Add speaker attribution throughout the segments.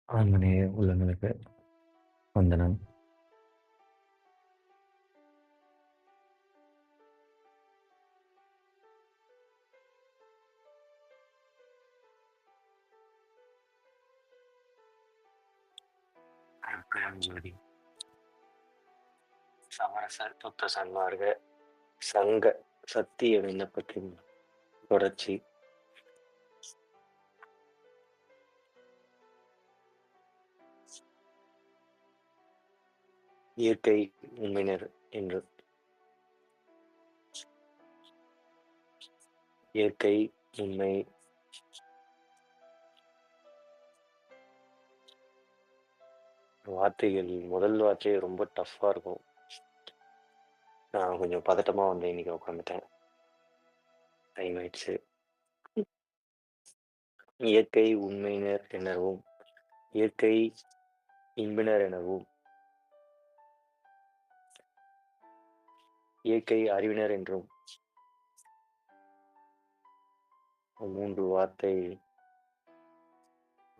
Speaker 1: ஆன்மநேய உள்ளங்களுக்கு வந்தனம். அருட்பெரும் ஜோதி சமரச சுத்த சன்மார்க்க சங்க சத்திய விண்ணப்பத்தின் தொடர்ச்சி. இயற்கை உண்மையினர் என்று இயற்கை உண்மை வார்த்தைகள் முதல் வார்த்தையே ரொம்ப டஃப்பா இருக்கும். நான் கொஞ்சம் பதட்டமா வந்து இன்னைக்கு உட்காந்துட்டேன். டைம் ஆயிடுச்சு. இயற்கை உண்மையினர் எனவும் இயற்கை இன்பினர் எனவும் இயற்கை அறிவினர் என்றும் மூன்று வார்த்தை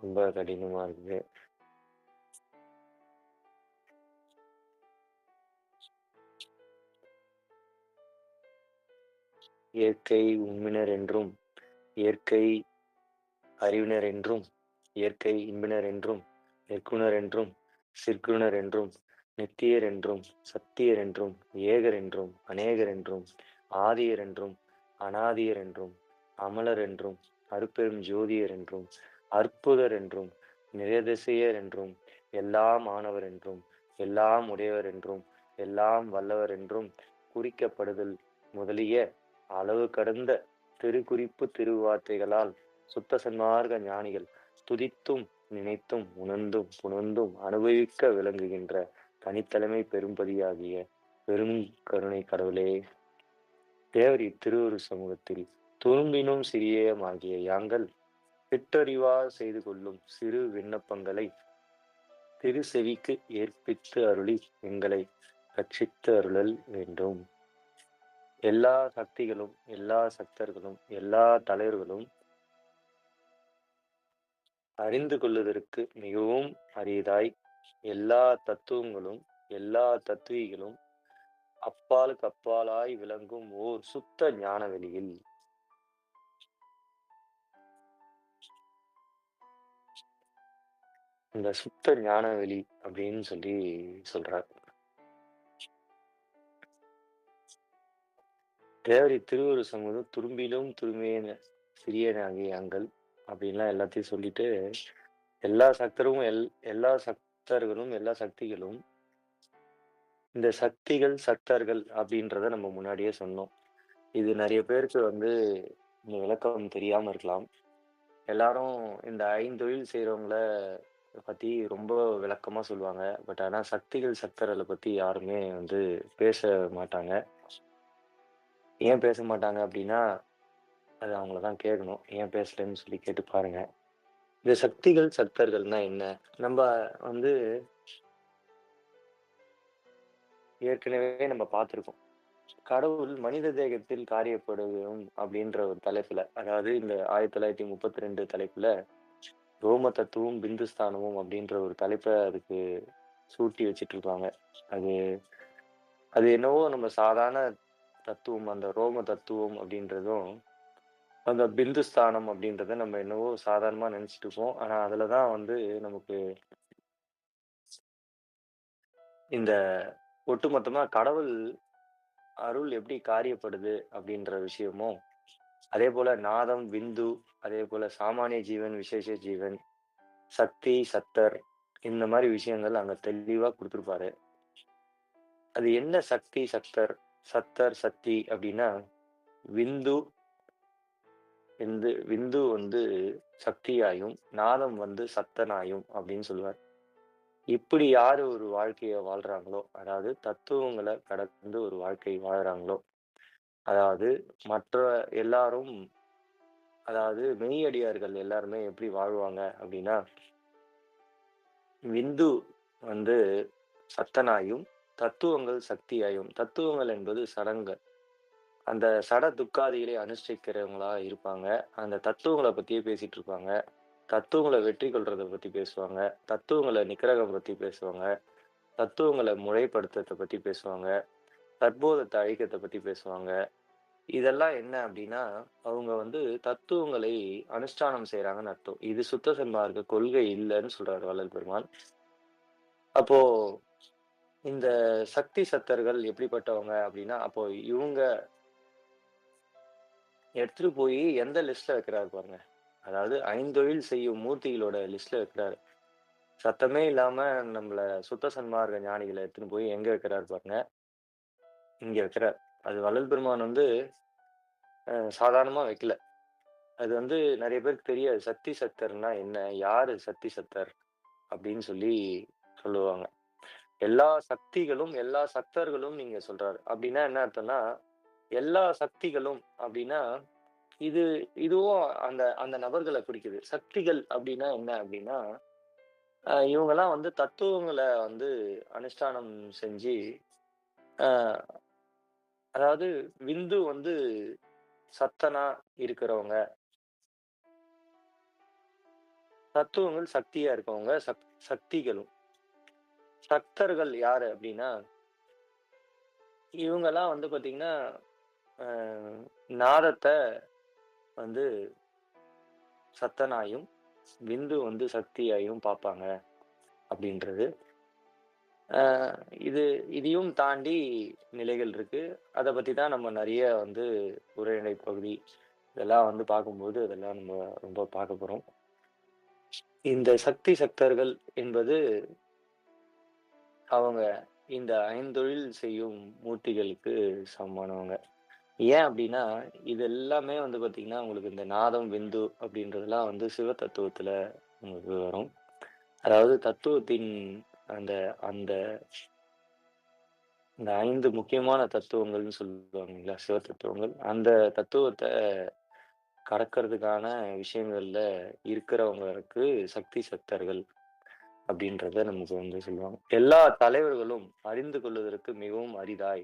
Speaker 1: ரொம்ப கடினமா இருக்குது. இயற்கை உண்மையினர் என்றும் இயற்கை அறிவினர் என்றும் இயற்கை இன்பினர் என்றும் நெற்குணர் என்றும் சிற்குணர் என்றும் நித்தியர் என்றும் சத்தியர் என்றும் ஏகர் என்றும் அநேகர் என்றும் ஆதியர் என்றும் அனாதியர் என்றும் அமலர் என்றும் அருட்பெரும் ஜோதியர் என்றும் அற்புதர் என்றும் நிரதிசையர் என்றும் எல்லாம் ஆனவர் என்றும் எல்லாம் உடையவர் என்றும் எல்லாம் வல்லவர் என்றும் குறிக்கப்படுதல் முதலிய அளவு கடந்த திருக்குறிப்பு திருவார்த்தைகளால் சுத்த சன்மார்க்க ஞானிகள் துதித்தும் நினைத்தும் உணர்ந்தும் புணர்ந்தும் அனுபவிக்க விளங்குகின்ற தனித்தலைமை பெரும்பதியாகிய பெரும் கருணை கடவுளே, தேவரி திருவரு சமூகத்தில் துரும்பினும் சிறியமாகிய யாங்கள் சிற்றறிவா செய்து கொள்ளும் சிறு விண்ணப்பங்களை திரு செவிக்கு ஏற்பித்து அருளி எங்களை ரட்சித்து அருளல் வேண்டும். எல்லா சக்திகளும் எல்லா சக்தர்களும் எல்லா தலைவர்களும் அறிந்து கொள்வதற்கு மிகவும் அரியதாய் எல்லா தத்துவங்களும் எல்லா தத்துவிகளும் அப்பாலுக்கு அப்பாலாய் விளங்கும் ஓர் சுத்த ஞான வெளியில் இந்த சுத்த ஞான வெளி அப்படின்னு சொல்லி சொல்றார். தேவரி திருவரு சமூகம் துரும்பிலும் துரும்பிய சிறியனாகிய அங்கள் அப்படின்லாம் எல்லாத்தையும் சொல்லிட்டு எல்லா சக்தரும் எல்லா சக்தர்களும் எல்லா சக்திகளும் இந்த சக்திகள் சக்தர்கள் அப்படின்றத நம்ம முன்னாடியே சொன்னோம். இது நிறைய பேருக்கு வந்து இந்த விளக்கம் தெரியாம இருக்கலாம். எல்லாரும் இந்த ஐந்தொழில் செய்றவங்கள பத்தி ரொம்ப விளக்கமா சொல்லுவாங்க. பட் ஆனா சக்திகள் சக்தர்கள பத்தி யாருமே வந்து பேச மாட்டாங்க. ஏன் பேச மாட்டாங்க அப்படின்னா, அது அவங்கள தான் கேட்கணும். ஏன் பேசலன்னு சொல்லி கேட்டு பாருங்க. இந்த சக்திகள் சக்தர்கள்னா என்ன? நம்ப வந்து ஏற்கனவே நம்ம பார்த்திருக்கோம். கடவுள் மனித தேகத்தில் காரியப்படும் அப்படின்ற ஒரு தலைப்புல, அதாவது இந்த 1932 தலைப்புல ரோம தத்துவம், பிந்துஸ்தானமும் அப்படின்ற ஒரு தலைப்ப அதுக்கு சூட்டி வச்சுட்டு இருப்பாங்க. அது அது என்னவோ நம்ம சாதாரண தத்துவம், அந்த ரோம தத்துவம் அப்படின்றதும், அந்த பிந்துஸ்தானம் அப்படின்றத நம்ம என்னவோ சாதாரணமா நினைச்சுட்டு இருப்போம். ஆனா அதுல தான் வந்து நமக்கு இந்த ஒட்டுமொத்தமா கடவுள் அருள் எப்படி காரியப்படுது அப்படின்ற விஷயமும், அதேபோல நாதம், விந்து, அதேபோல சாமானிய ஜீவன், விசேஷ ஜீவன், சக்தி, சத்தர் இந்த மாரி விஷயங்கள் அங்க தெளிவா குடுத்திருப்பாரு. அது என்ன சக்தி, சக்தர், சத்தர், சக்தி அப்டின்னா, விந்து விந்து வந்து சக்தியாயும், நாதம் வந்து சத்தனாயும் அப்டின்னு சொல்லுவார். இப்படி யாரு ஒரு வாழ்க்கைய வாழ்றாங்களோ, அதாவது தத்துவங்கள கடந்து ஒரு வாழ்க்கை வாழ்றாங்களோ, அதாவது மற்ற எல்லாரும் அதாவது மெய்யடியார்கள் எல்லாருமே எப்படி வாழ்வாங்க அப்டின்னா, விந்து வந்து சத்தனாயும், தத்துவங்கள் சக்தியாயும். தத்துவங்கள் என்பது சடங்கள். அந்த சட துக்காதிகளை அனுஷ்டிக்கிறவங்களா இருப்பாங்க. அந்த தத்துவங்கள பத்தியே பேசிட்டு இருப்பாங்க. தத்துவங்கள வெற்றி கொள்றத பத்தி பேசுவாங்க. தத்துவங்கள நிக்கிரகம் பத்தி பேசுவாங்க. தத்துவங்கள முறைப்படுத்துறத பத்தி பேசுவாங்க. தற்போதைத்த அழிக்கிறத பத்தி பேசுவாங்க. இதெல்லாம் என்ன அப்டின்னா, அவங்க வந்து தத்துவங்களை அனுஷ்டானம் செய்றாங்கன்னு அர்த்தம். இது சுத்த சன்மார்க்க கொள்கை இல்லன்னு சொல்றாரு வள்ளல் பெருமான். அப்போ இந்த சக்தி சத்தர்கள் எப்படிப்பட்டவங்க அப்டின்னா, அப்போ இவங்க எடுத்துட்டு போயி எந்த லிஸ்ட்ல வைக்கிறாரு பாருங்க. அதாவது ஐந்தொழில் செய்யும் மூர்த்திகளோட லிஸ்ட்ல வைக்கிறாரு. சத்தமே இல்லாம நம்மள சுத்த சன்மார்க்க ஞானிகள எடுத்துன்னு போய் எங்க வைக்கிறாரு பாருங்க. இங்க வைக்கிறார். அது வள்ளல் பெருமான் வந்து சாதாரணமா வைக்கல. அது வந்து நெறைய பேருக்கு தெரியாது. சத்தி சத்தர்னா என்ன? யாரு சத்தி சத்தர்? அப்படின்னு சொல்லி சொல்லுவாங்க. எல்லா சக்திகளும், எல்லா சக்தர்களும் நீங்க சொல்றாரு. அப்படின்னா என்ன அர்த்தம்னா, எல்லா சக்திகளும் அப்படின்னா, இது இதுவும் அந்த அந்த நபர்கள குறிக்குது. சக்திகள் அப்படின்னா என்ன அப்படின்னா, இவங்கலாம் வந்து தத்துவங்கள வந்து அனுஷ்டானம் செஞ்சு, அ அதாவது விந்து வந்து சத்தனா இருக்கிறவங்க, தத்துவங்கள் சக்தியா இருக்கவங்க சக்திகளும். சக்தர்கள் யாரு அப்படின்னா, இவங்கலாம் வந்து பார்த்தீங்கன்னா, அ நாதத்த வந்து சத்தனாயும், விந்து வந்து சக்தியாயும் பார்ப்பாங்க அப்படின்றது. அ இது இதையும் தாண்டி நிலைகள் இருக்கு. அத பத்தி தான் நம்ம நெறைய வந்து உரைநடை பகுதி இதெல்லாம் வந்து பார்க்கும்போது, அதெல்லாம் நம்ம ரொம்ப பார்க்க போறோம். இந்த சக்தி சக்தர்கள் என்பது அவங்க இந்த ஐந்தொழில் செய்யும் மூர்த்திகளுக்கு சமமானவங்க. ஏன் அப்டின்னா, இது எல்லாமே வந்து பார்த்தீங்கன்னா, உங்களுக்கு இந்த நாதம், விந்து அப்படின்றதெல்லாம் வந்து சிவ தத்துவத்துல உங்களுக்கு வரும். அதாவது தத்துவத்தின் அந்த அந்த இந்த 5 முக்கியமான தத்துவங்கள்னு சொல்லுவாங்க இல்லைங்களா? சிவ தத்துவங்கள். அந்த தத்துவத்த கடக்கிறதுக்கான விஷயங்கள்ல இருக்கிறவங்களுக்கு சக்தி சக்தர்கள் அப்படின்றத நமக்கு வந்து சொல்லுவாங்க. எல்லா தலைவர்களும் அறிந்து கொள்வதற்கு மிகவும் அரிதாய்.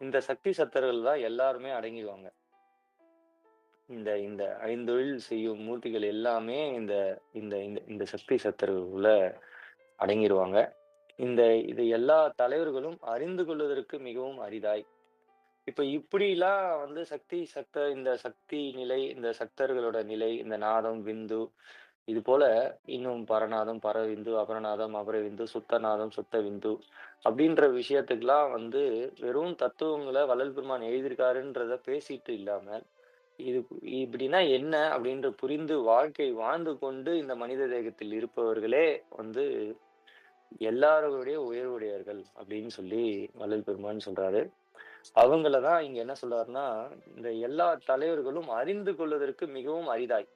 Speaker 1: இந்த சக்தி சக்தர்கள் தான் எல்லாருமே அடங்கிருவாங்க. இந்த இந்த ஐந்தொழில் செய்யும் மூர்த்திகள் எல்லாமே இந்த இந்த இந்த இந்த சக்தி சக்தர்களுக்குள்ள அடங்கிருவாங்க. இந்த இது எல்லா தலைவர்களும் அறிந்து கொள்வதற்கு மிகவும் அரிதாய். இப்ப இப்படிலாம் வந்து இந்த சக்தி நிலை, இந்த சக்தர்களோட நிலை, இந்த நாதம், விந்து இது போல இன்னும் பரநாதம், பரவிந்து, அபரநாதம், அபரவிந்து, சுத்த நாதம், சுத்த விந்து அப்படின்ற விஷயத்துக்குலாம் வந்து வெறும் தத்துவங்கள வள்ளல் பெருமான் எழுதியிருக்காருன்றத பேசிட்டு இல்லாம, இது இப்படின்னா என்ன அப்படின்னு புரிந்து வாழ்க்கை வாழ்ந்து கொண்டு இந்த மனித தேகத்தில் இருப்பவர்களே வந்து எல்லாருடைய உயர்வுடையவர்கள் அப்படின்னு சொல்லி வள்ளல் பெருமான் சொல்றாரு. அவங்கள தான் இங்க என்ன சொல்றாருன்னா, இந்த எல்லா தலைவர்களும் அறிந்து கொள்வதற்கு மிகவும் அரிதாய்.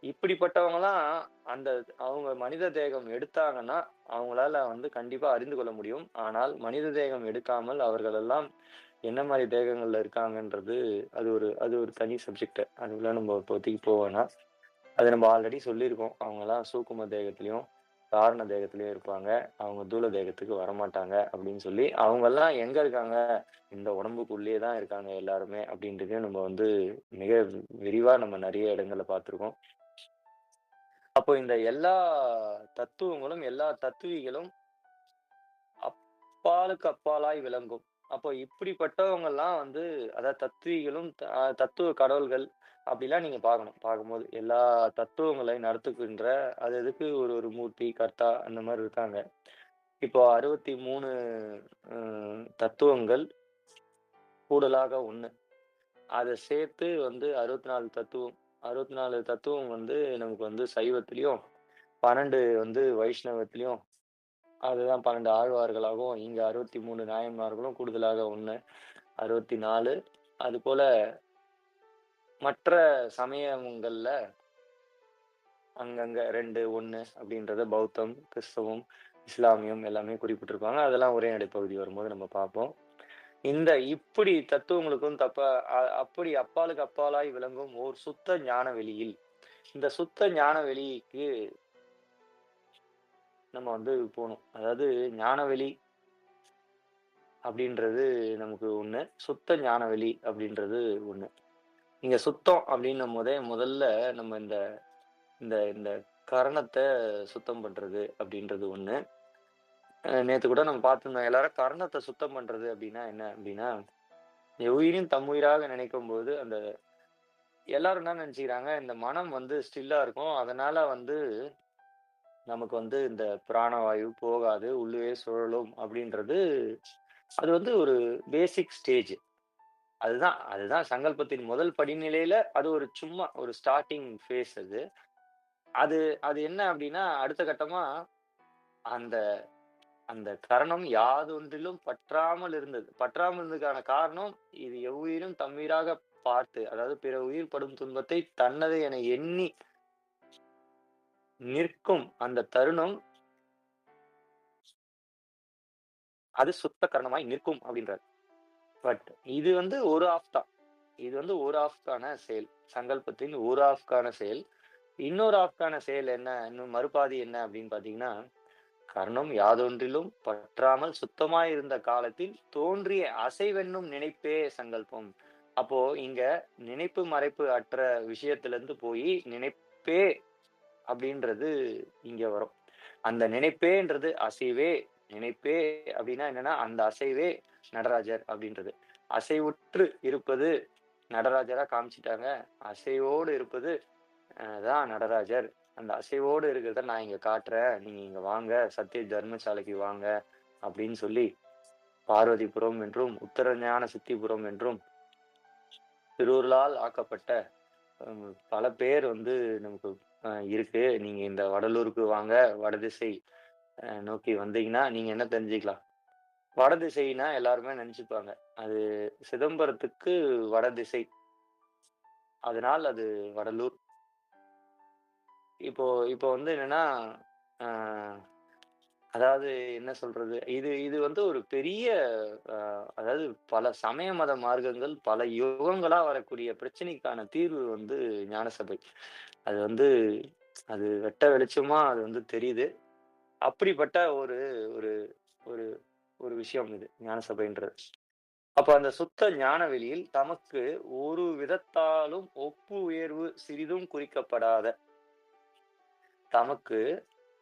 Speaker 1: இப்படிப்பட்டவங்கலாம் அந்த அவங்க மனித தேகம் எடுத்தாங்கன்னா, அவங்களால வந்து கண்டிப்பா அறிந்து கொள்ள முடியும். ஆனால் மனித தேகம் எடுக்காமல் அவர்களெல்லாம் என்ன மாரி தேகங்கள்ல இருக்காங்கன்றது, அது ஒரு தனி சப்ஜெக்ட். அதுக்குள்ள நம்ம இப்போதைக்கு போ வேணாம். அது நம்ம ஆல்ரெடி சொல்லியிருக்கோம். அவங்கலாம் சூக்கும தேகத்திலயும், காரண தேகத்திலயும் இருப்பாங்க. அவங்க தூல தேகத்துக்கு வரமாட்டாங்க அப்படின்னு சொல்லி, அவங்கலாம் எங்க இருக்காங்க? இந்த உடம்புக்குள்ளேயே தான் இருக்காங்க எல்லாருமே அப்படின்றதையும் நம்ம வந்து மிக விரிவா நம்ம நெறைய இடங்கள்ல பார்த்துருக்கோம். அப்போ இந்த எல்லா தத்துவங்களும், எல்லா தத்துவிகளும் அப்பாலுக்கு அப்பாலாய் விளங்கும். அப்போ இப்படிப்பட்டவங்கலாம் வந்து அதாவது தத்துவிகளும், தத்துவ கடவுள்கள் அப்படிலாம் நீங்க பார்க்கணும். பார்க்கும்போது எல்லா தத்துவங்களை நடத்துகின்ற அது அதுக்கு ஒரு ஒரு மூர்த்தி, கர்த்தா அந்த மாரி இருக்காங்க. இப்போ 63 தத்துவங்கள் கூடலாக 1. அத சேர்த்து வந்து 64 தத்துவம். 64 தத்துவம் வந்து நமக்கு வந்து சைவத்திலயும், 12 வந்து வைஷ்ணவத்திலயும், அதுதான் 12 ஆழ்வார்களாகவும், இங்க 63 நாயன்மார்களும் கூடுதலாக 1, 64. அதுபோல மற்ற சமயங்கள்ல அங்கங்க 2, 1 அப்படின்றத பௌத்தம், கிறிஸ்தவம், இஸ்லாமியம் எல்லாமே குறிப்பிட்டிருப்பாங்க. அதெல்லாம் உரைநடை பகுதி வரும்போது நம்ம பார்ப்போம். இந்த இப்படி தத்துவங்களுக்கும் அப்படி அப்பாலுக்கு அப்பாலாய் விளங்கும் ஓர் சுத்த ஞான வெளியில், இந்த சுத்த ஞான வெளிக்கு நம்ம வந்து போணும். அதாவது ஞானவெளி அப்படின்றது நமக்கு ஒண்ணு. சுத்த ஞானவெளி அப்படின்றது ஒண்ணு. இங்க சுத்தம் அப்படின்னும்போதே முதல்ல நம்ம இந்த இந்த இந்த கரணத்த சுத்தம் பண்றது அப்படின்றது ஒண்ணு. நேத்து கூட நம்ம பார்த்திருந்தோம். எல்லாரும் கரணத்த சுத்தம் பண்றது அப்படின்னா என்ன அப்படின்னா, எவ்வுயிரையும் தம்முயிராக நினைக்கும்போது, அந்த எல்லாரும் என்ன நெனச்சுக்கிறாங்க, இந்த மனம் வந்து ஸ்டில்லா இருக்கும். அதனால வந்து நமக்கு வந்து இந்த பிராணவாயு போகாது, உள்ளவே சுழலும் அப்படின்றது, அது வந்து ஒரு பேசிக் ஸ்டேஜ். அதுதான் அதுதான் சங்கல்பத்தின் முதல் படிநிலையில அது ஒரு சும்மா ஒரு ஸ்டார்ட்டிங் ஃபேஸ் அது. அது அது என்ன அப்டின்னா, அடுத்த கட்டமா அந்த அந்த கரணம் யாதொன்றிலும் பற்றாமல் இருந்தது. பற்றாமல் இருந்ததுக்கான காரணம், இது எவ்வுயிரும் தம்முயிராக பார்த்து, அதாவது பிற உயிர் படும் துன்பத்தை தன்னது என எண்ணி நிற்கும் அந்த தருணம், அது சுத்த கரணமாய் நிற்கும் அப்டின்றாரு. பட் இது வந்து ஒரு ஆஃப் தான். இது வந்து ஒரு ஆஃப்க்கான செயல். சங்கல்பத்தின் ஒரு ஆஃப்க்கான செயல். இன்னொரு ஆஃப்க்கான செயல் என்ன? இன்னும் மறுபாதி என்ன அப்படின்னு பார்த்தீங்கன்னா, கர்ணம் யாதொன்றிலும் பற்றாமல் சுத்தமாய் இருந்த காலத்தில் தோன்றிய அசைவென்னும் நினைப்பே சங்கல்பம். அப்போ இங்க நினைப்பு மறைப்பு அற்ற விஷயத்திலிருந்து போயி நினைப்பே அப்படின்றது இங்க வரும். அந்த நினைப்பேன்றது அசைவே. நினைப்பே அப்படின்னா என்னன்னா, அந்த அசைவே நடராஜர் அப்படின்றது. அசைவுற்று இருப்பது நடராஜரா காமிச்சுட்டாங்க. அசைவோடு இருப்பது தான் நடராஜர். அந்த அசைவோடு இருக்கிறத நான் இங்க காட்டுறேன். நீங்க இங்க வாங்க. சத்திய தர்மசாலைக்கு வாங்க. அப்படின்னு சொல்லி பார்வதிபுரம் என்றும், உத்தரஞான சித்திபுரம் என்றும் திருவருளால் ஆக்கப்பட்ட பல பேர் வந்து நமக்கு இருக்கு. நீங்க இந்த வடலூருக்கு வாங்க. வடதிசை நோக்கி வந்தீங்கன்னா, நீங்க என்ன தெரிஞ்சுக்கலாம். வடதிசைன்னா எல்லாருமே நெனச்சுப்பாங்க. அது சிதம்பரத்துக்கு வடதிசை. அதனால் அது வடலூர். இப்போ இப்போ வந்து என்னன்னா, அ அதாவது என்ன சொல்றது? இது இது வந்து ஒரு பெரிய அ அதாவது பல சமய மத மார்க்கங்கள், பல யுகங்களா வரக்கூடிய பிரச்சனைக்கான தீர்வு வந்து ஞானசபை. அது வந்து அது வெட்ட வெளிச்சமா அது வந்து தெரியுது. அப்படிப்பட்ட ஒரு ஒரு ஒரு ஒரு விஷயம் இது ஞானசபைன்றது. அப்ப அந்த சுத்த ஞான வெளியில் தமக்கு ஒரு விதத்தாலும் ஒப்பு உயர்வு சிறிதும் குறிக்கப்படாத, தமக்கு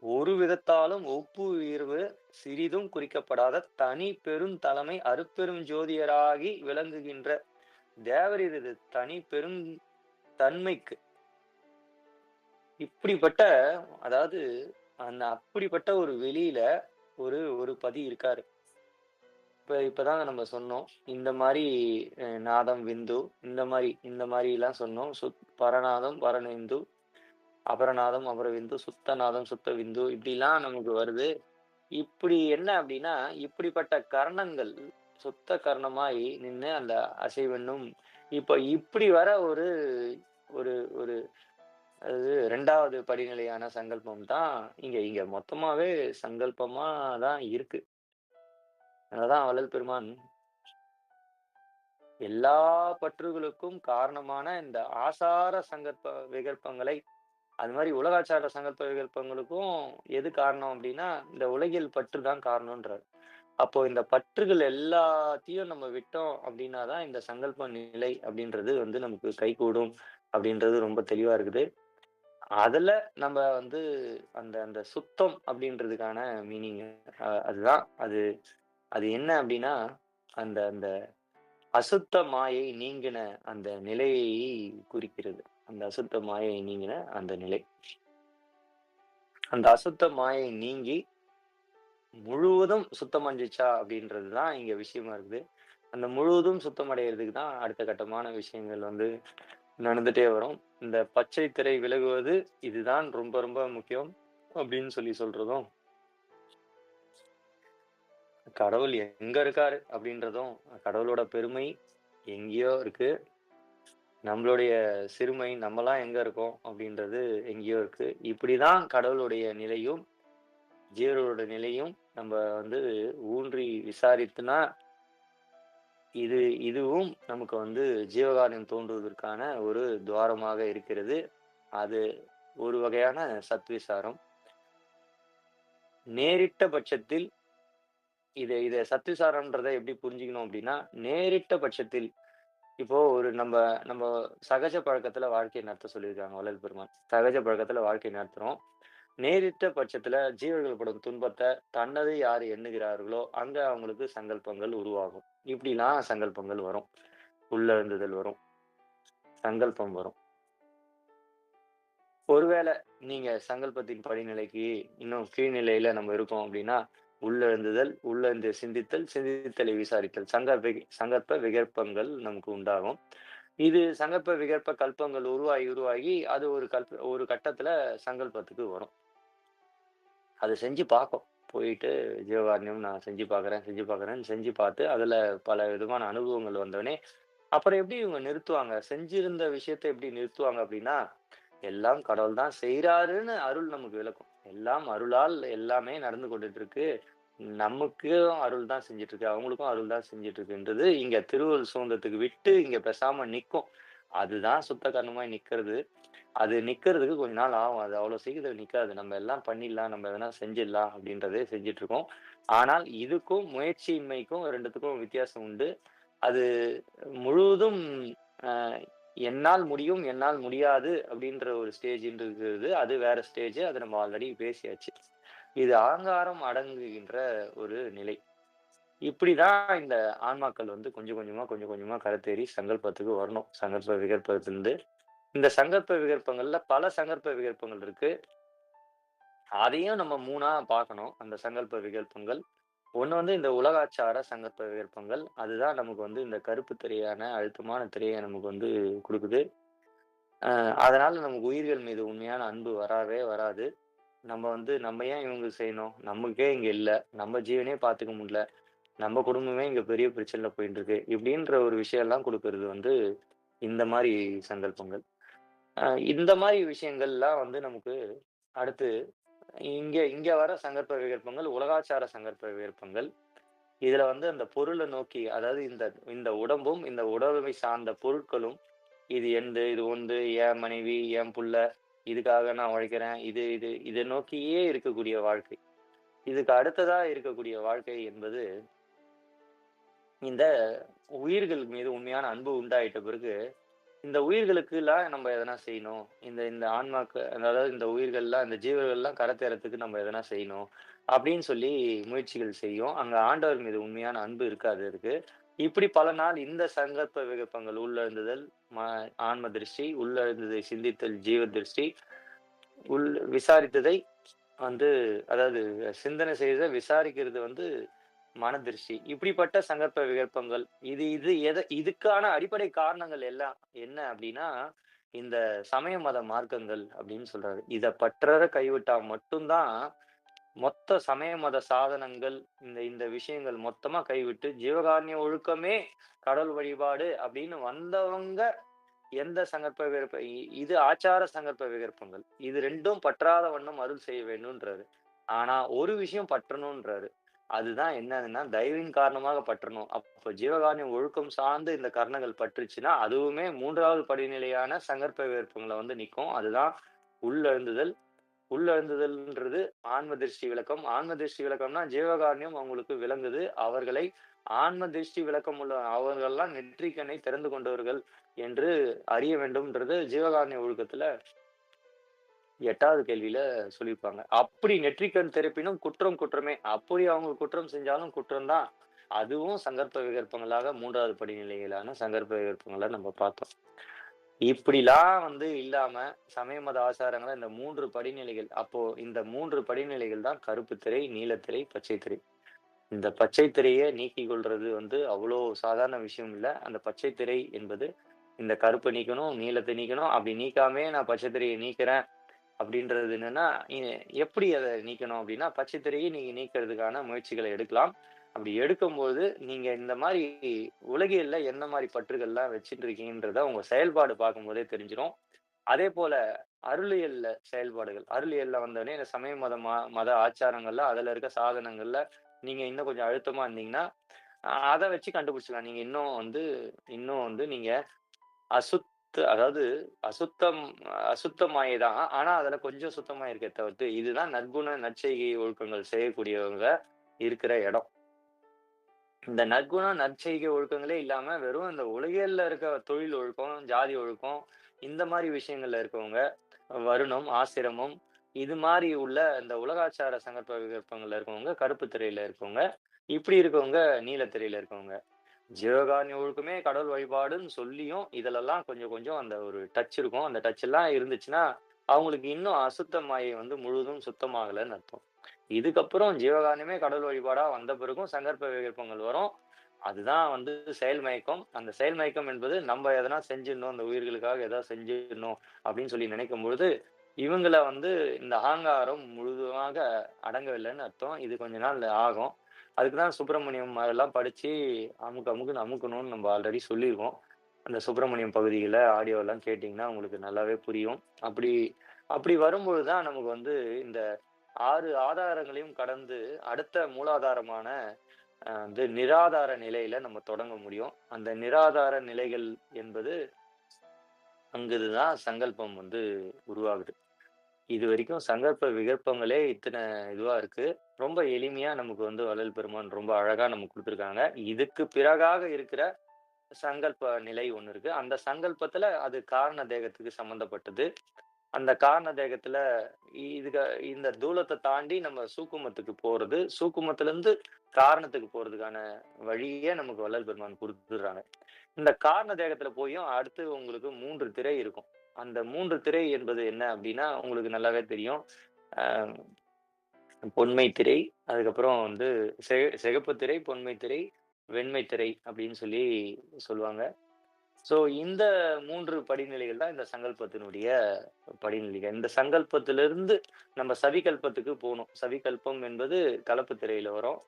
Speaker 1: ஒரு விதத்தாலும் ஒப்பு உயர்வு சிறிதும் குறிக்கப்படாத தனி பெருந்தலைமை அருட்பெரும் ஜோதியராகி விளங்குகின்ற தேவரீரது தனி பெரும் தன்மைக்கு இப்படிப்பட்ட, அதாவது அந்த அப்படிப்பட்ட ஒரு வெளியில ஒரு ஒரு பதி இருக்காரு. இப்பதாங்க நம்ம சொன்னோம். இந்த மாரி நாதம், விந்து இந்த மாரிலாம் சொன்னோம். பரநாதம், பரவிந்து, அபரநாதம், அபரவிந்து, சுத்தநாதம், சுத்த விந்து இப்படிலாம் நமக்கு வருது. இப்படி என்ன அப்படின்னா, இப்படிப்பட்ட கரணங்கள் சுத்த கரணமாய் நின்னு அந்த அசைவென்னும் இப்ப இப்படி வர ஒரு ஒரு ஒரு அது 2வது படிநிலையான சங்கல்பம் தான் இங்க இங்க மொத்தமாவே சங்கல்பமா தான் இருக்கு. அததான் வள்ளல் பெருமான் எல்லா பற்றுகளுக்கும் காரணமான இந்த ஆசார சங்கற்ப விகற்பங்களை, அது மாரி உலகாச்சார சங்கல்ப விகல்பங்களுக்கும் எது காரணம் அப்டின்னா, இந்த உலகியல் பற்று தான் காரணம்ன்றாரு. அப்போ இந்த பற்றுகள் எல்லாத்தையும் நம்ம விட்டோம் அப்டின்னா தான், இந்த சங்கல்ப நிலை அப்டின்றது வந்து நமக்கு கைகூடும் அப்டின்றது ரொம்ப தெளிவா இருக்குது. அதுல நம்ம வந்து அந்த அந்த சுத்தம் அப்டின்றதுக்கான மீனிங் அதுதான். அது அது என்ன அப்டின்னா, அந்த அந்த அசுத்த மாயை நீங்கின அந்த நிலையை குறிக்கிறது. அந்த அசுத்த மாயை நீங்கின அந்த நிலை. அந்த அசுத்த மாயை நீங்கி முழுவதும் சுத்தமடைஞ்சுச்சா அப்படின்றது தான் இங்க விஷயமா இருக்குது. அந்த முழுவதும் சுத்தமடையறதுக்கு தான் அடுத்த கட்டமான விஷயங்கள் வந்து நடந்துட்டே வரும். இந்த பச்சை திரை விலகுவது இதுதான் ரொம்ப ரொம்ப முக்கியம் அப்படின்னு சொல்லி சொல்றதும், கடவுள் எங்க இருக்காரு அப்படின்றதும், கடவுளோட பெருமை எங்கேயோ இருக்கு. நம்மளுடைய சிறுமை நம்மலாம் எங்க இருக்கோம் அப்படின்றது எங்கேயோ இருக்கு. இப்படிதான் கடவுளுடைய நிலையும், ஜீவர்களோட நிலையும் நம்ம வந்து ஊன்றி விசாரித்துனா, இது இதுவும் நமக்கு வந்து ஜீவகாருண்யம் தோன்றுவதற்கான ஒரு துவாரமாக இருக்கிறது. அது ஒரு வகையான சத்விசாரம். நேரிட்ட பட்சத்தில் இத இத சத்விசாரம்ன்றத எப்படி புரிஞ்சுக்கணும் அப்படின்னா, நேரிட்ட பட்சத்தில் இப்போ ஒரு நம்ப நம்ப சகஜ பழக்கத்துல வாழ்க்கை நடத்த சொல்லியிருக்காங்க வள்ளல் பெருமான். சகஜ பழக்கத்துல வாழ்க்கை நடத்துறோம். நேரிட்ட பட்சத்துல ஜீவர்கள் படும் துன்பத்த தன்னது யார் எண்ணுகிறார்களோ, அங்க அவங்களுக்கு சங்கல்பங்கள் உருவாகும். இப்படிலாம் சங்கல்பங்கள் வரும். உள்ளழுந்துதல் வரும். சங்கல்பம் வரும். ஒருவேள நீங்க சங்கல்பத்தின் படிநிலைக்கு இன்னும் கீழ்நிலையில நம்ம இருக்கோம் அப்படின்னா, உள்ளழுந்துதல், உள்ளழுந்து சிந்தித்தல், சிந்தித்தலை விசாரித்தல். சங்கற்ப விகற்பங்கள் நமக்கு உண்டாகும். இது சங்கற்ப விகற்ப கல்பங்கள் உருவாகி, உருவாகி அது ஒரு கட்டத்துல சங்கல்பத்துக்கு வரும். அத செஞ்சு பார்க்கும். போயிட்டு ஜீவகாருண்யம் நான் செஞ்சு பார்க்குறேன், செஞ்சு பார்க்குறேன்னு செஞ்சு பார்த்து, அதுல பல விதமான அனுபவங்கள் வந்தோனே, அப்புறம் எப்படி இவங்க நிறுத்துவாங்க? செஞ்சிருந்த விஷயத்த எப்படி நிறுத்துவாங்க அப்படின்னா, எல்லாம் கடவுள் தான் செய்றாருன்னு அருள் நமக்கு விளக்கும். எல்லாம் அருளால் எல்லாமே நடந்து கொண்டுட்டு இருக்கு. நமக்கும் அருள் தான் செஞ்சுட்டு இருக்கு. அவங்களுக்கும் அருள் தான் செஞ்சுட்டு இருக்குன்றது இங்க திருவருள் சுதந்திரத்துக்கு விட்டு இங்க பேசாம நிக்கும். அதுதான் சுத்த கர்மமாய் நிக்கிறது. அது நிக்கிறதுக்கு கொஞ்ச நாள் ஆகும். அது அவ்வளோ சீக்கிரத்துல நிக்காது. நம்ம எல்லாம் பண்ணிடலாம், நம்ம எதனா செஞ்சிடலாம் அப்படின்றதே செஞ்சுட்டு இருக்கோம். ஆனால் இதுக்கும் முயற்சியின்மைக்கும் 2த்துக்கும் வித்தியாசம் உண்டு. அது முழுவதும் அ என்னால் முடியும், என்னால் முடியாது அப்படின்ற ஒரு ஸ்டேஜ்ன்னு இருக்கிறது. அது வேற ஸ்டேஜ். அத நம்ம ஆல்ரெடி பேசியாச்சு. இது அகங்காரம் அடங்குகின்ற ஒரு நிலை. இப்படிதான் இந்த ஆன்மாக்கள் வந்து கொஞ்சம் கொஞ்சமா, கொஞ்சம் கொஞ்சமா கரைத்தேறி சங்கல்பத்துக்கு வரணும். சங்கல்ப விகல்பத்திலிருந்து இந்த சங்கற்ப விகற்பங்கள்ல பல சங்கற்ப விகற்பங்கள் இருக்கு. அதையும் நம்ம 3ஆ பார்க்கணும். அந்த சங்கல்ப விகல்பங்கள். ஒண்ணு வந்து இந்த உலகாச்சார சங்கற்ப விகல்பங்கள். அதுதான் நமக்கு வந்து இந்த கருப்பு திரையான, அழுத்தமான திரைய நமக்கு வந்து குடுக்குது. அதனால நமக்கு உயிர்கள் மீது உண்மையான அன்பு வரவே வராது. நம்ம ஏன் இவங்களுக்கு செய்யணும்? நமக்கே இங்க இல்ல. நம்ம ஜீவனே பார்த்துக்க முடியல. நம்ம குடும்பமே இங்க பெரிய பிரச்சனையில போயிட்டு இருக்கு. இப்படின்ற ஒரு விஷயம்லாம் குடுக்குறது வந்து இந்த மாரி சங்கல்பங்கள். அ இந்த மாரி விஷயங்கள்லாம் வந்து நமக்கு அடுத்து இங்க இங்க வர சங்கற்ப விகற்பங்கள், உலகாச்சார சங்கற்ப விகற்பங்கள். இதுல வந்து அந்த பொருள நோக்கி, அதாவது இந்த இந்த உடம்பும், இந்த உடலை சார்ந்த பொருட்களும், இது எந்து, இது உந்து, என் மனைவி, என் புள்ள, இதுக்காக நான் உழைக்கிறேன். இது இது இத நோக்கியே இருக்கக்கூடிய வாழ்க்கை. இதுக்கு அடுத்ததா இருக்கக்கூடிய வாழ்க்கை என்பது, இந்த உயிர்கள் மீது உண்மையான அன்பு உண்டாயிட்ட பிறகு இந்த உயிர்களுக்குலாம் நம்ம எதனா செய்யணும். இந்த இந்த ஆன்மாக்கு அதாவது இந்த உயிர்கள்லாம், இந்த ஜீவர்கள்லாம் கரை நம்ம எதனா செய்யணும். அப்படின்னு சொல்லி முயற்சிகள் செய்யும். அங்க ஆண்டவர் மீது உண்மையான அன்பு இருக்காது அதுக்கு. இப்படி பல நாள் இந்த சங்கல்ப விகல்பங்கள் உள்ளழுந்துதல், ம ஆன்ம திருஷ்டி, உள்ளழுந்ததை சிந்தித்தல் ஜீவ திருஷ்டி, உள் விசாரித்ததை வந்து அதாவது சிந்தனை செய்த விசாரிக்கிறது வந்து மனதிருஷ்டி. இப்படிப்பட்ட சங்கற்ப விகல்பங்கள். இது இது இதுக்கான அடிப்படை காரணங்கள் எல்லாம் என்ன அப்டின்னா, இந்த சமய மத மார்க்கங்கள் அப்டின்னு சொல்றாரு. இத பற்றற கைவிட்டா மட்டும் தான், மொத்த சமய மத சாதனங்கள், இந்த இந்த விஷயங்கள் மொத்தமா கைவிட்டு, ஜீவகாருண்ய ஒழுக்கமே கடவுள் வழிபாடு அப்டின்னு வந்தவங்க எந்த சங்கற்ப விகற்ப இது ஆச்சார சங்கற்ப விகற்பங்கள். இது 2ம் பற்றாத வண்ணம் அருள் செய்ய வேண்டும்ன்றாரு. ஆனா, ஒரு விஷயம் பற்றணும்ன்றாரு. அதுதான் என்னதுன்னா, தயவின் காரணமாக பற்றணும். அப்ப ஜீவகாருண்யம் ஒழுக்கம் சார்ந்து இந்த கரணங்கள் பற்றுச்சுன்னா, அதுவுமே 3வது படிநிலையான சங்கற்ப விகற்பங்கள்ல வந்து நிக்கும். அதுதான் உள்ளழுந்துதல். உள்ளழுந்துதல்ன்றது ஆன்ம திருஷ்டி விளக்கம். ஆன்ம திருஷ்டி விளக்கம்னா, ஜீவகாருண்யம் அவங்களுக்கு விளங்குது. அவர்களை ஆன்ம திருஷ்டி விளக்கம் உள்ள அவர்கள்லாம் நெற்றிக்கண்ணை திறந்து கொண்டவர்கள் என்று அறிய வேண்டும்ன்றது ஜீவகாருண்ய ஒழுக்கத்துல 8வது கேள்வியில சொல்லியிருப்பாங்க. அப்படி நெற்றிக்கண் திறப்பினும் குற்றம் குற்றமே. அப்படி அவங்க குற்றம் செஞ்சாலும் குற்றம் தான். அதுவும் சங்கற்ப விகற்பங்களாக 3வது படிநிலையிலான சங்கற்ப விகற்பங்கள நம்ம பார்த்தோம். இப்படிலாம் வந்து இல்லாம சமய மத ஆசாரங்கள இந்த 3 படிநிலைகள். அப்போ இந்த 3 படிநிலைகள் தான் கருப்பு திரை, நீலத்திரை, பச்சை திரை. இந்த பச்சை திரைய நீக்கிக் கொள்றது வந்து அவ்வளோ சாதாரண விஷயம் இல்ல. அந்த பச்சை திரை என்பது இந்த கருப்ப நீக்கணும், நீலத்த நீக்கணும். அப்படி நீக்காமயே நான் பச்சை திரைய நீக்கிறேன் அப்படின்றது என்னன்னா, எப்படி அத நீக்கணும் அப்படின்னா, பச்சை திரையை நீங்க நீக்கிறதுக்கான முயற்சிகள எடுக்கலாம். அப்படி எடுக்கும்போது, நீங்க இந்த மாரி உலகியல்ல என்ன மாரி பற்றுகள்லாம் வச்சுட்டு இருக்கீங்கன்றத உங்க செயல்பாடு பார்க்கும்போதே தெரிஞ்சிரும். அதேபோல அருளியல்ல செயல்பாடுகள். அருளியல்ல வந்தோனே இந்த சமய மத ஆச்சாரங்கள்ல, அதுல இருக்க சாதனங்கள்ல நீங்க இன்னும் கொஞ்சம் அழுத்தமா இருந்தீங்கன்னா, அத வச்சு கண்டுபிடிச்சுக்கலாம். நீங்க இன்னும் வந்து நீங்க அதாவது அசுத்தம் அசுத்தமாயி தான். ஆனா, அதுல கொஞ்சம் சுத்தமா இருக்கே தவிர்த்து, இதுதான் நற்குண, நற்செய்கை ஒழுக்கங்கள் செய்யக்கூடியவங்க இருக்கிற இடம். இந்த நற்குணம், நற்செய்கை ஒழுக்கங்களே இல்லாம, வெறும் இந்த உலகியல்ல இருக்க தொழில் ஒழுக்கம், ஜாதி ஒழுக்கம், இந்த மாரி விஷயங்கள்ல இருக்கவங்க, வருணம், ஆசிரமம், இது மாரி உள்ள இந்த உலகாச்சார சங்கற்ப விகல்பங்கள்ல இருக்கவங்க, கருப்பு திரையில இருக்கவங்க, இப்படி இருக்கவங்க நீல திரையில இருக்கவங்க. ஜீவகாருண்ய ஒழுக்கமே கடவுள் வழிபாடுன்னு சொல்லியும், இதுலலாம் கொஞ்சம் கொஞ்சம் அந்த ஒரு டச் இருக்கும். அந்த டச் எல்லாம் இருந்துச்சுன்னா, அவங்களுக்கு இன்னும் அசுத்த மாயை வந்து முழுதும் சுத்தமாகலன்னு அர்த்தம். இதுக்கப்புறம் ஜீவகாருண்யமே கடவுள் வழிபாடா வந்த பிறகும் சங்கற்ப விகல்பங்கள் வரும். அதுதான் வந்து செயல் மயக்கம். அந்த செயல் மயக்கம் என்பது நம்ம எதனா செஞ்சிடணும், இந்த உயிர்களுக்காக ஏதாவது செஞ்சிடணும் அப்படின்னு சொல்லி நினைக்கும் பொழுது, இவங்கள வந்து இந்த அகங்காரம் முழுதுமாக அடங்கவில்லைன்னு அர்த்தம். இது கொஞ்ச நாள் ஆகும். அதுக்கு தான் சுப்பிரமணியம் அதெல்லாம் படிச்சு அமுக்கு அமுக்குன்னு அமுக்கணும்னு நம்ம ஆல்ரெடி சொல்லியிருக்கோம். அந்த சுப்பிரமணியம் பகுதிகள ஆடியோலாம் கேட்டீங்கன்னா உங்களுக்கு நல்லாவே புரியும். அப்படி அப்படி வரும்பொழுது தான் நமக்கு வந்து இந்த 6 ஆதாரங்களையும் கடந்து அடுத்த மூலாதாரமான வந்து நிராதார நிலையில நம்ம தொடங்க முடியும். அந்த நிராதார நிலைகள் என்பது அங்குதான் சங்கல்பம் வந்து உருவாகுது. இதுவரைக்கும் சங்கல்ப விகல்பங்களே இத்தன இதுவா இருக்கு. ரொம்ப எளிமையா நமக்கு வந்து வள்ளல் பெருமான் ரொம்ப அழகா நமக்கு குடுத்துருக்காங்க. இதுக்கு பிறகாக இருக்கிற சங்கல்ப நிலை ஒண்ணு இருக்கு. அந்த சங்கல்பத்துல அது காரண தேகத்துக்கு சம்மந்தப்பட்டது. அந்த காரண தேகத்துல இதுக இந்த தூலத்த தாண்டி நம்ம சூக்குமத்துக்கு போறது. சூக்குமத்திலிருந்து காரணத்துக்கு போறதுக்கான வழிய நமக்கு வள்ளல் பெருமான் குடுத்துடுறாங்க. இந்த காரண தேகத்துல போயும் அடுத்து உங்களுக்கு 3 திரை இருக்கும். அந்த 3 திரை என்பது என்ன அப்டின்னா, உங்களுக்கு நல்லாவே தெரியும். அ பொன்மை திரை, அதுக்கப்புறம் வந்து சிகப்பு திரை, பொன்மை திரை, வெண்மை திரை அப்டின்னு சொல்லி சொல்லுவாங்க. ஸோ இந்த 3 படிநிலைகள் தான் இந்த சங்கல்பத்தினுடைய படிநிலைகள். இந்த சங்கல்பத்திலிருந்து நம்ம சவிகல்பத்துக்கு போணும். சவிகல்பம் என்பது கலப்பு திரையில வரும்.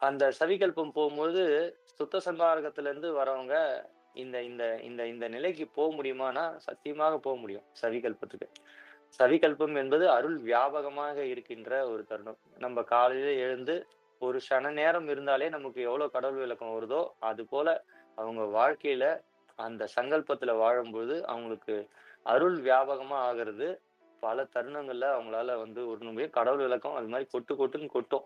Speaker 1: அந்த சவிகல்பம் போம்போது, சுத்த சன்மார்க்கத்திலிருந்து வரவங்க இந்த இந்த இந்த இந்த நிலைக்கு முடியுமான்னா, சத்தியமாக முடியும். சவிகல்பத்துக்கு. சவிகல்பம் என்பது அருள் வியாபகமாக இருக்கின்ற ஒரு தருணம். நம்ம காலையில எழுந்து ஒரு க்ஷண நேரம் இருந்தாலே நமக்கு எவ்வளோ கடவுள் விளக்கம் வருதோ, அதுபோல அவங்க வாழ்க்கையில அந்த சங்கல்பத்துல வாழும்போது, அவங்களுக்கு அருள் வியாபகமா ஆகுறது, பல தருணங்கள்ல அவங்களால வந்து உணர முடியும். கடவுள் விளக்கம் அது மாரி கொட்டு கொட்டுன்னு கொட்டும்.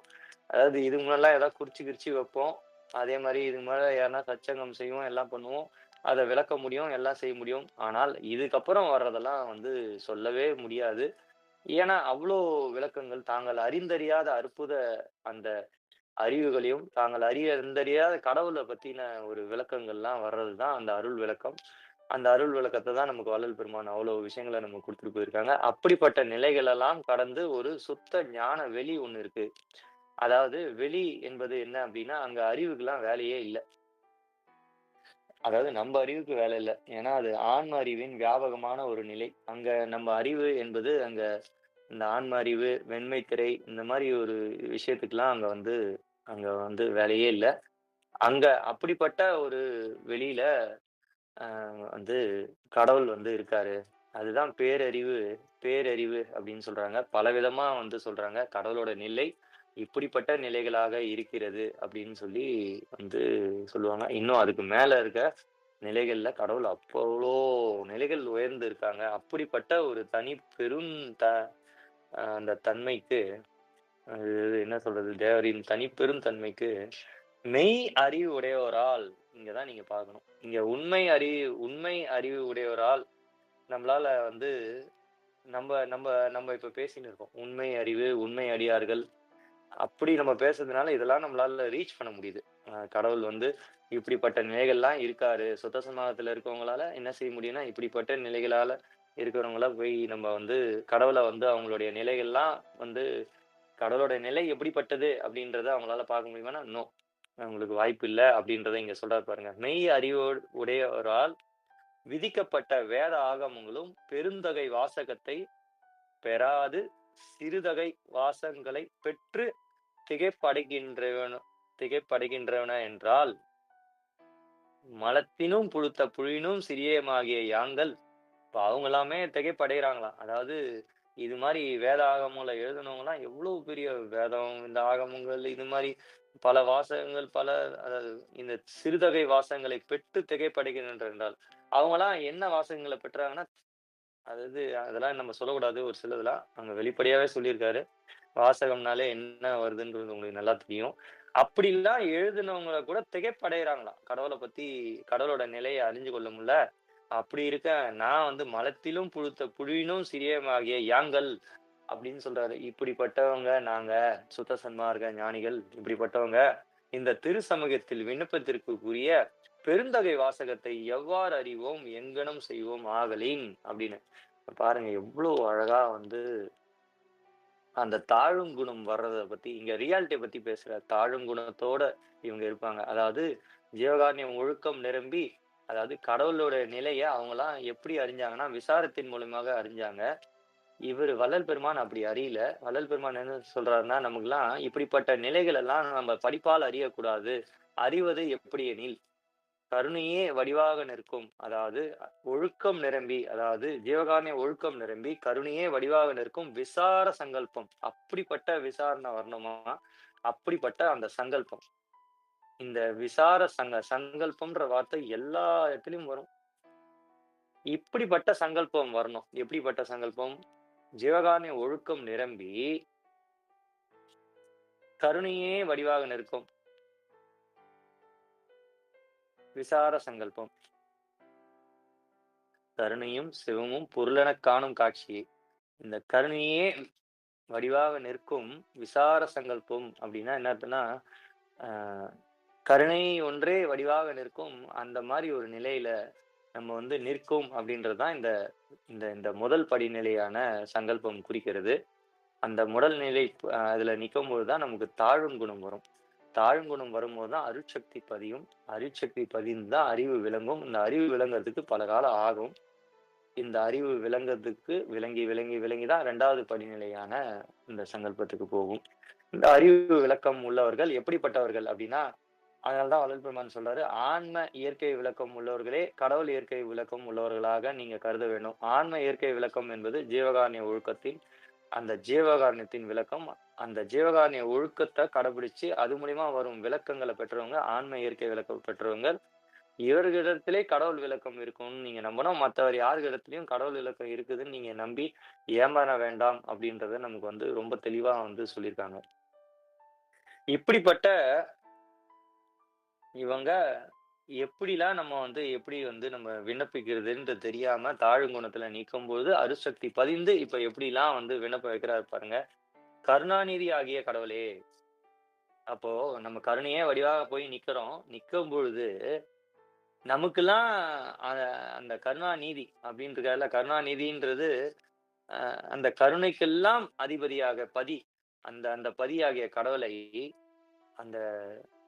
Speaker 1: அதாவது இதுக்கு முன்னாடிலாம் ஏதாவது குறிச்சு கிரிச்சு வைப்போம். அதே மாரி இதுக்கு மேல யாருனா சச்சங்கம் செய்வோம், எல்லாம் பண்ணுவோம். அத விளக்க முடியும், எல்லாம் செய்ய முடியும். ஆனால் இதுக்கப்புறம் வர்றதெல்லாம் வந்து சொல்லவே முடியாது. ஏன்னா, அவ்ளோ விளக்கங்கள் தாங்கள் அறிந்தறியாத அற்புத அந்த அறிவுகளையும், தாங்கள் அறிந்தறியாத கடவுள பத்தின ஒரு விளக்கங்கள்லாம் வர்றது தான் அந்த அருள் விளக்கம். அந்த அருள் விளக்கத்த தான் நமக்கு வள்ளல் பெருமான் அவ்வளோ விஷயங்கள நமக்கு குடுத்துட்டு போயிருக்காங்க. அப்படிப்பட்ட நிலைகளெல்லாம் கடந்து ஒரு சுத்த ஞான வெளி ஒண்ணு இருக்கு. அதாவது வெளி என்பது என்ன அப்டின்னா, அங்க அறிவுக்குலாம் வேலையே இல்ல. அதாவது நம்ப அறிவுக்கு வேலை இல்ல. ஏன்னா, அது ஆன்ம அறிவின் வியாபகமான ஒரு நிலை. அங்க நம்ம அறிவு என்பது அங்க இந்த ஆன்ம அறிவு, வெண்மை திரை இந்த மாரி ஒரு விஷயத்துக்குலாம் அங்க வந்து வேலையே இல்ல. அங்க அப்படிப்பட்ட ஒரு வெளியில வந்து கடவுள் வந்து இருக்காரு. அதுதான் பேரறிவு, பேரறிவு அப்படின்னு சொல்றாங்க. பலவிதமா வந்து சொல்றாங்க. கடவுளோட நிலை இப்படிப்பட்ட நிலைகளாக இருக்கிறது அப்படின்னு சொல்லி வந்து சொல்லுவாங்க. இன்னும் அதுக்கு மேல இருக்க நிலைகள்ல கடவுள் அவ்வளோ நிலைகள் உயர்ந்து இருக்காங்க. அப்படிப்பட்ட ஒரு தனி பெரும் த அந்த தன்மைக்கு அது என்ன சொல்றது? தேவரின் தனிப்பெரும் தன்மைக்கு மெய் அறிவு உடையோரால் இங்க தான் நீங்க பார்க்கணும். இங்க உண்மை அறிவு உடையோரால் நம்மளால வந்து நம்ப நம்ப நம்ப இப்ப பேசின்னு இருக்கோம். உண்மை அறிவு, உண்மை அடியார்கள் அப்படி நம்ம பேசுறதுனால இதெல்லாம் நம்மளால ரீச் பண்ண முடியுது. கடவுள் வந்து இப்படிப்பட்ட நிலைகள்லாம் இருக்காரு. சுத்த சன்மார்க்கத்துல இருக்கவங்களால என்ன செய்ய முடியும்னா, இப்படிப்பட்ட நிலைகளால இருக்கிறவங்கள போய் நம்ம வந்து கடவுள வந்து அவங்களுடைய நிலைகள்லாம் வந்து கடவுளோட நிலை எப்படிப்பட்டது அப்படின்றத அவங்களால பார்க்க முடியுமான்னா, நோ. உங்களுக்கு வாய்ப்பு இல்ல அப்படின்றத இங்க சொல்றாரு பாருங்க. மெய் அறிவோடு உடையவரால் விதிக்கப்பட்ட வேத ஆகமங்களும் பெருந்தகை வாசகத்தை பெறாது சிறுதகை வாசகங்களைப் பெற்று திகைப்படைகின்றவன திகைப்படைகின்றவன என்றால், மலத்தினும் புழுத்த புழினும் சிறியேமாகிய யாங்கள் இப்ப அவங்க எல்லாமே திகைப்படைகிறாங்களாம். அதாவது இது மாரி வேத ஆகமங்கள எழுதுனவங்கலாம் எவ்வளவு பெரிய வேதம், இந்த ஆகமங்கள் இது மாரி பல வாசகங்கள் அதாவது இந்த சிறுதகை வாசகங்களை பெற்று திகைப்படைகின்றனர் என்றால், அவங்கலாம் என்ன வாசகங்கள பெற்றாங்கன்னா, அதாவது அதெல்லாம் நம்ம சொல்லக்கூடாது ஒரு சிலதெல்லாம். அங்க வெளிப்படையாவே சொல்லியிருக்காரு. வாசகம்னாலே என்ன வருதுன்றது உங்களுக்கு நல்லா தெரியும். அப்படிலாம் எழுதினவங்கள கூட திகைப்படையறாங்களாம். கடவுளோட நிலைய அறிஞ்சு கொள்ள முடியல. அப்படி இருக்க நான் வந்து மலத்திலும் புழுத்த புழுவினும் சிறியமாகிய யாங்கள் அப்படின்னு சொல்றாரு. இப்படிப்பட்டவங்க நாங்க, சுத்த சன்மார்க்க ஞானிகள் இப்படிப்பட்டவங்க, இந்த திருசமூகத்தில் விண்ணப்பத்திற்குரிய பெருந்தகை வாசகத்தை எவ்வாறு அறிவோம்? எங்ஙனம் செய்வோம் ஆகலின் அப்படின்னு. பாருங்க எவ்ளோ அழகா வந்து அந்த தாழுங்குணம் வர்றத பத்தி, இங்க ரியாலிட்டிய பத்தி பேசுறார். தாழுங்குணத்தோட இவங்க இருப்பாங்க. அதாவது ஜீவகாருண்யம் ஒழுக்கம் நிரம்பி, அதாவது கடவுளோட நிலைய அவங்கலாம் எப்படி அறிஞ்சாங்கன்னா, விசாரத்தின் மூலியமாக அறிஞ்சாங்க. இவரு வள்ளல் பெருமான் அப்படி அறியல. வள்ளல் பெருமான் என்ன சொல்றாருன்னா, நமக்கெல்லாம் இப்படிப்பட்ட நிலைகள் எல்லாம் நம்ம படிப்பால் அறியக்கூடாது. அறிவது எப்படி எனில், கருணையே வடிவாக நிற்கும். அதாவது ஒழுக்கம் நிரம்பி, அதாவது ஜீவகாருண்ய ஒழுக்கம் நிரம்பி, கருணையே வடிவாக நிற்கும் விசார சங்கல்பம். அப்படிப்பட்ட விசாரணை வரணுமா, அப்படிப்பட்ட அந்த சங்கல்பம். இந்த சங்கல்பம்ன்ற வார்த்தை எல்லா இடத்துலயும் வரும். இப்படிப்பட்ட சங்கல்பம் வரணும். எப்படிப்பட்ட சங்கல்பம்? ஜீவகாருண்ய ஒழுக்கம் நிரம்பி, கருணையே வடிவாக நிற்கும் விசார சங்கல்பம். கருணையும் சிவமும் பொருளெனக் காணும் காட்சியே. இந்த கருணையே வடிவாக நிற்கும் விசார சங்கல்பம் அப்படின்னா என்ன அர்த்தம்னா, அ கருணை ஒன்றே வடிவாக நிற்கும். அந்த மாரி ஒரு நிலையில நம்ம வந்து நிற்கும் அப்படின்றது தான் இந்த இந்த இந்த முதல் படிநிலையான சங்கல்பம் குறிக்கிறது. அந்த முதல் நிலை அதுல நிக்கும்போது தான் நமக்கு தாழும் குணம் வரும். தாழும் குணம் வரும்போது தான் அருட்சக்தி பதியும். அருட்சக்தி பதிந்து தான் அறிவு விளங்கும். இந்த அறிவு விளங்குறதுக்கு பல காலம் ஆகும். இந்த அறிவு விளங்குறதுக்கு விளங்கி, விளங்கி, விளங்கி தான் 2வது படிநிலையான இந்த சங்கல்பத்துக்கு போகும். இந்த அறிவு விளக்கம் உள்ளவர்கள் எப்படிப்பட்டவர்கள் அப்படின்னா, அதனால தான் வள்ளல் பெருமான் சொல்றாரு, "ஆன்ம இயற்கை விளக்கம் உள்ளவர்களே, கடவுள் இயற்கை விளக்கம் உள்ளவர்களாக நீங்க கருத வேண்டும்." ஆன்ம இயற்கை விளக்கம் என்பது ஜீவகாருண்ய ஒழுக்கத்தின் அந்த ஜீவகாருண்யத்தின் விளக்கம். அந்த ஜீவகாருண்ய ஒழுக்கத்த கடைபிடிச்சு, அது மூலியமா வரும் விளக்கங்கள பெற்றவங்க, ஆன்ம இயற்கை விளக்கம் பெற்றவங்க. இவர்களிடத்திலே கடவுள் விளக்கம் இருக்கும்னு நீங்க நம்பணும். மத்தவர் யார்களிடத்திலயும் கடவுள் விளக்கம் இருக்குதுன்னு நீங்க நம்பி ஏமாற வேண்டாம் அப்படின்றத நமக்கு வந்து ரொம்ப தெளிவா வந்து சொல்லியிருக்காங்க. இப்படிப்பட்ட இவங்க எப்படிலாம் நம்ம வந்து எப்படி வந்து நம்ம விண்ணப்பிக்கிறதுன்ட்டு தெரியாம தாழ்ங்குணத்துல நிக்கும்போது அருட்சக்தி பதிந்து இப்ப எப்படிலாம் வந்து விண்ணப்பம் வைக்கிறாரு பாருங்க. கருணாநிதி ஆகிய கடவுளே! அப்போ நம்ம கருணையே வடிவாக போய் நிக்கிறோம். நிக்கும் பொழுது நமக்கெல்லாம் அ அந்த கருணாநீதி அப்படின்னு இருக்கார்ல, கருணாநிதின்றது அந்த கருணைக்கெல்லாம் அதிபதியாக அந்த அந்த பதியாகிய கடவுளை அந்த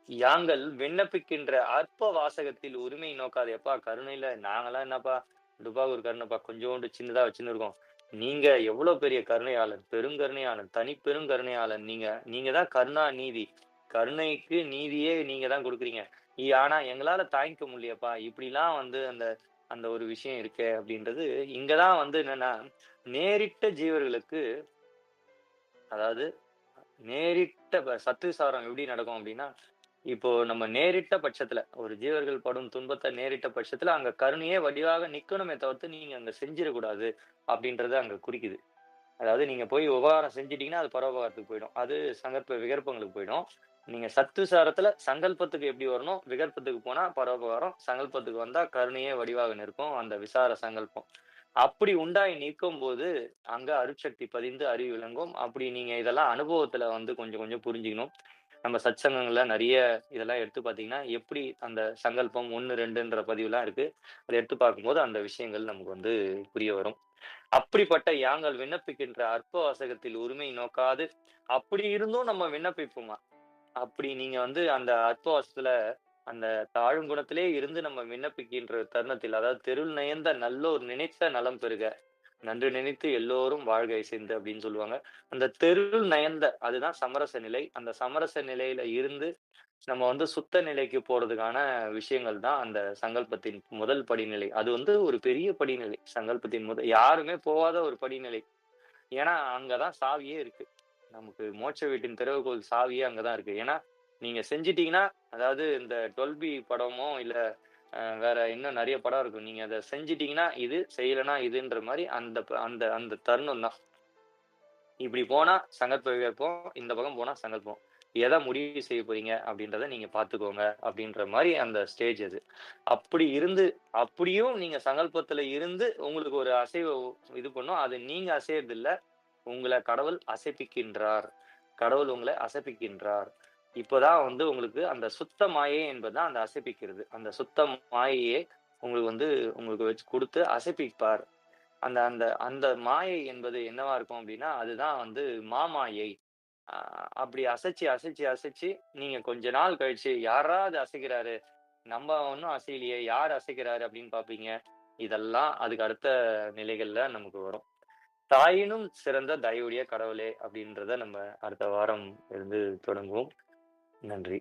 Speaker 1: யாங்கள் விண்ணப்பிக்கின்ற அற்ப வாசகத்தில் உரிமை நோக்காது. எப்பா கருணையில நாங்கலாம் என்னப்பா டுபாகூர் கருணைப்பா கொஞ்சோண்டு சின்னதா வச்சுன்னு இருக்கோம். நீங்க எவ்வளவு பெரிய கருணையாளன், பெருங்கருணையாளன், தனிப்பெருங்கருணையாளன் நீங்க. நீங்க தான் கருணாநீதி. கருணைக்கு நீதியே நீங்க தான் குடுக்குறீங்க. ஆனா எங்களால தாங்கிக்க முடியலப்பா. இப்படிலாம் வந்து அந்த அந்த ஒரு விஷயம் இருக்கே அப்படின்றது, இங்க தான் வந்து என்னன்னா, நேரிட்ட ஜீவர்களுக்கு அதாவது நேரிட்ட சத்து விசாரம் எப்படி நடக்கும் அப்படின்னா, இப்போ நம்ம நேரிட்ட பட்சத்துல, ஒரு ஜீவர்கள் படும் துன்பத்த நேரிட்ட பட்சத்துல, அங்க கருணையே வடிவாக நிக்கணுமே தவிர்த்து, நீங்க அங்க செஞ்சிறக்கூடாது அப்படின்றத அங்க குறிக்குது. அதாவது நீங்க போய் உபகாரம் செஞ்சுட்டீங்கன்னா, அது பரோபகாரத்துக்கு போயிடும். அது விகற்பங்களுக்கு போயிடும். நீங்க சத்விசாரத்துல சங்கல்பத்துக்கு எப்படி வரணும், விகற்பத்துக்கு போனா பரோபகாரம், சங்கல்பத்துக்கு வந்தா கருணையே வடிவாக நிற்கும். அந்த விசார சங்கல்பம். அப்படி உண்டாகி நிற்கும்போது, அங்க அருட்சக்தி பதிந்து அறிவு விளங்கும். அப்படி நீங்க இதெல்லாம் அனுபவத்துல வந்து கொஞ்சம் கொஞ்சம் புரிஞ்சுக்கணும். நம்ம சத்சங்கங்கள்ல நெறைய இதெல்லாம் எடுத்து பார்த்தீங்கன்னா, எப்படி அந்த சங்கல்பம் 1, 2ன்ற பதிவுலாம் இருக்கு. அத எடுத்து பார்க்கும்போது அந்த விஷயங்கள் நமக்கு வந்து புரிய வரும். அப்படிப்பட்ட யாங்கள் விண்ணப்பிக்கின்ற அற்ப வாசகத்தில் உரிமை நோக்காது, அப்படி இருந்தும் நம்ம விண்ணப்பிப்போமா? அப்படி நீங்க வந்து அந்த அற்பவாசத்துல அந்த தாழ்ங்குணத்திலே இருந்து நம்ம விண்ணப்பிக்கின்ற தருணத்தில், அதாவது "தெருள் நயந்த நல்லோர் நினைத்த நலம் பெறுக. நன்று நினைத்து எல்லோரும் வாழ்க இசைந்து" அப்படின்னு சொல்லுவாங்க. அந்த தெருள் நயந்த அதுதான் சமரச நிலை. அந்த சமரச நிலையில இருந்து நம்ம வந்து சுத்த நிலைக்கு போறதுக்கான விஷயங்கள் தான் அந்த சங்கல்பத்தின் முதல் படிநிலை. அது வந்து ஒரு பெரிய படிநிலை. சங்கல்பத்தின் யாருமே போவாத ஒரு படிநிலை. ஏன்னா, அங்க தான் சாவியே இருக்கு. நமக்கு மோட்ச வீட்டின் திறவுகோல் சாவியே அங்க தான் இருக்கு. ஏன்னா, நீங்க செஞ்சுட்டீங்கன்னா, அதாவது இந்த 12B படமோ, இல்ல வேற இன்னும் நெறைய படம் இருக்கும். நீங்க அத செஞ்சுட்டீங்கன்னா இது, செய்யலன்னா இதுன்ற மாரி அந்த அந்த தருணம் தான். இப்படி போனா சங்கல்ப விகல்பம், இந்த பக்கம் போனா சங்கல்பம். எத முடிவு செய்ய போறீங்க அப்படின்றத நீங்க பார்த்துக்கோங்க அப்படின்ற மாரி அந்த ஸ்டேஜ் அது. அப்படி இருந்து அப்படியும் நீங்க சங்கல்பத்துல இருந்து உங்களுக்கு ஒரு அசைவு இது பண்ணும். அது நீங்க அசையறதில்ல. உங்கள கடவுள் அசைப்பிக்கின்றார். கடவுள் உங்கள அசைப்பிக்கின்றார். இப்பதான் வந்து உங்களுக்கு அந்த சுத்த மாயை என்பது தான் அந்த அசைப்பிக்கிறது. அந்த சுத்த மாயையே உங்களுக்கு வந்து உங்களுக்கு வச்சு குடுத்து அசைப்பிப்பார். அந்த அந்த அந்த மாயை என்பது என்னவா இருக்கும் அப்டின்னா, அதுதான் வந்து மாமாயை. அ அப்படி அசைச்சு, அசைச்சு, அசைச்சு நீங்க கொஞ்ச நாள் கழிச்சு, யாராவது அசைக்கிறாரு, நம்ம ஒண்ணும் அசையலையே, யார் அசைக்கிறாரு அப்படின்னு பார்ப்பீங்க. இதெல்லாம் அதுக்கு அடுத்த நிலைகள்ல நமக்கு வரும். தாயினும் சிறந்த தயவுடைய கடவுளே அப்படின்றத நம்ம அடுத்த வாரம் இருந்து தொடங்குவோம். நன்றி.